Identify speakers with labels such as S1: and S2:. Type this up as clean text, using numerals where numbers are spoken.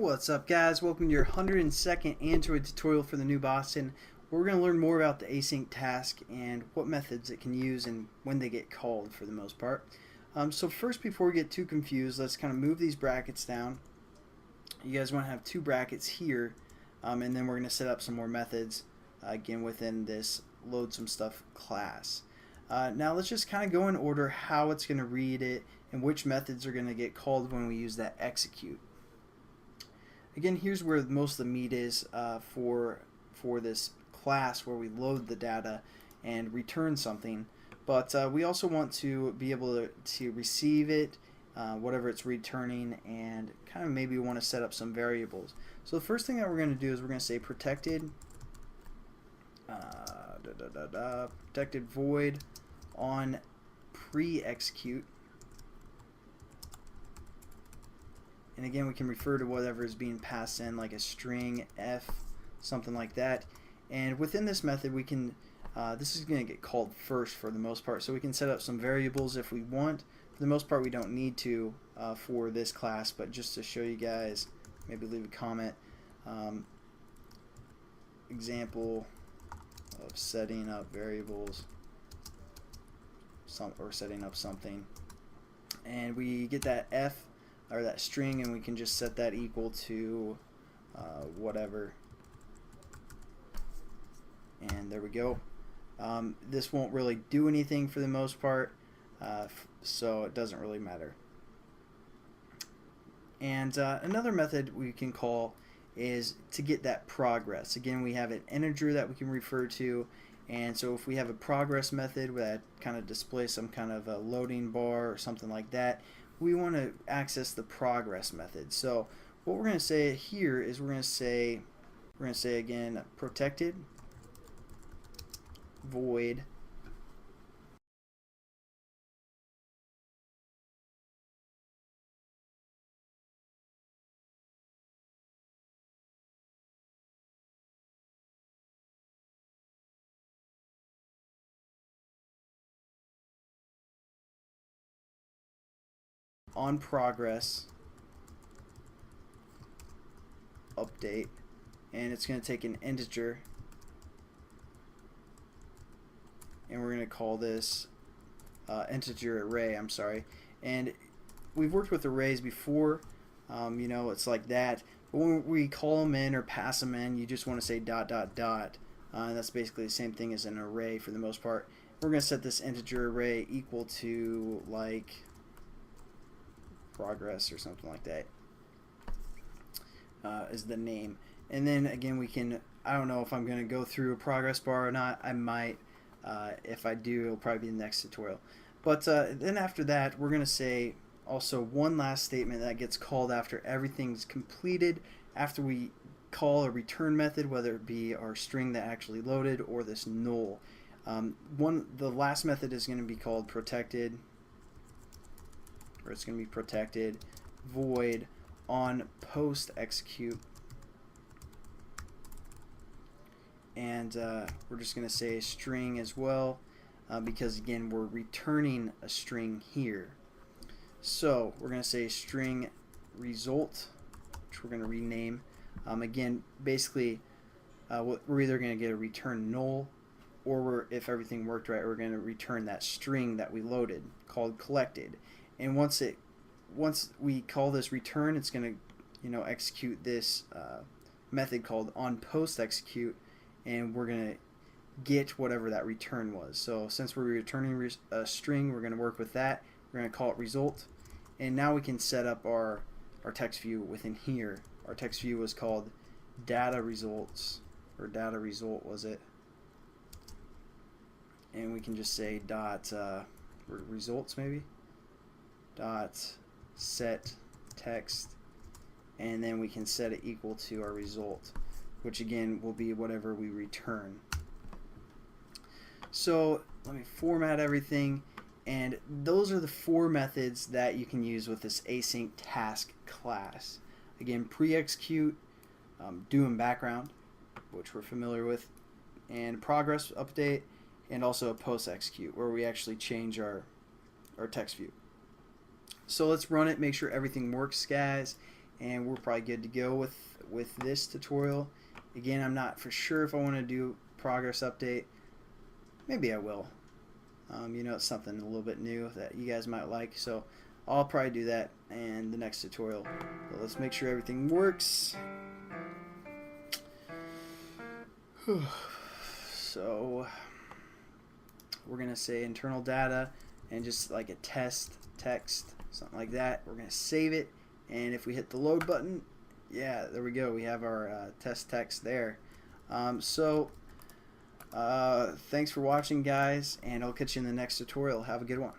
S1: What's up, guys? Welcome to your 102nd Android tutorial for the new Boston. We're going to learn more about the async task and what methods it can use and when they get called for the most part. So first, before we get too confused, let's kind of move these brackets down. You guys want to have two brackets here, and then we're going to set up some more methods again within this load some stuff class. Now let's just kind of go in order how it's going to read it and which methods are going to get called when we use that execute. Again, here's where most of the meat is for this class, where we load the data and return something. But we also want to be able to receive it, whatever it's returning, and kind of maybe want to set up some variables. So the first thing that we're going to do is we're going to say protected protected void on pre-execute. And again, we can refer to whatever is being passed in, like a string, f, something like that. And within this method, we can, this is going to get called first for the most part. So we can set up some variables if we want. For the most part, we don't need to for this class, but just to show you guys, maybe leave a comment. Example of setting up variables, or setting up something. And we get that f, or that string, and we can just set that equal to whatever, and there we go. This won't really do anything for the most part, so it doesn't really matter. And another method we can call is to get that progress. Again, we have an integer that we can refer to, and so if we have a progress method that kind of displays some kind of a loading bar or something like that, we want to access the progress method. So what we're going to say here is we're going to say again protected void on progress update, and it's going to take an integer, and we're going to call this integer array. I'm sorry. And we've worked with arrays before, you know, it's like that, but when we call them in or pass them in, you just want to say dot dot dot, and that's basically the same thing as an array for the most part. We're going to set this integer array equal to like progress or something like that is the name. And then again, we can, I don't know if I'm going to go through a progress bar or not. I might. If I do, it'll probably be the next tutorial. But then after that, we're going to say also one last statement that gets called after everything's completed, after we call a return method, whether it be our string that actually loaded or this null. The last method is going to be called protected, or it's going to be protected void on post execute, and we're just going to say a string as well, because again we're returning a string here. So we're going to say string result, which we're going to rename. Again, basically we're either going to get a return null, or if everything worked right, we're going to return that string that we loaded called collected. And once we call this return, it's going to, you know, execute this method called on post execute, and we're going to get whatever that return was. So since we're returning a string, we're going to work with that. We're going to call it result, and now we can set up our text view within here. Our text view was called data results, or data result was it, and we can just say dot results maybe, dot set text, and then we can set it equal to our result, which again will be whatever we return. So let me format everything, and those are the four methods that you can use with this async task class. Again, pre-execute, do in background, which we're familiar with, and progress update, and also a post-execute, where we actually change our text view. So let's run it, make sure everything works, guys, and we're probably good to go with this tutorial. Again, I'm not for sure if I want to do progress update. Maybe I will. You know, it's something a little bit new that you guys might like, so I'll probably do that in the next tutorial. So let's make sure everything works. So we're gonna say internal data and just like a test text, something like that. We're gonna save it, and if we hit the load button, yeah, there we go, we have our test text there. Thanks for watching, guys, and I'll catch you in the next tutorial. Have a good one.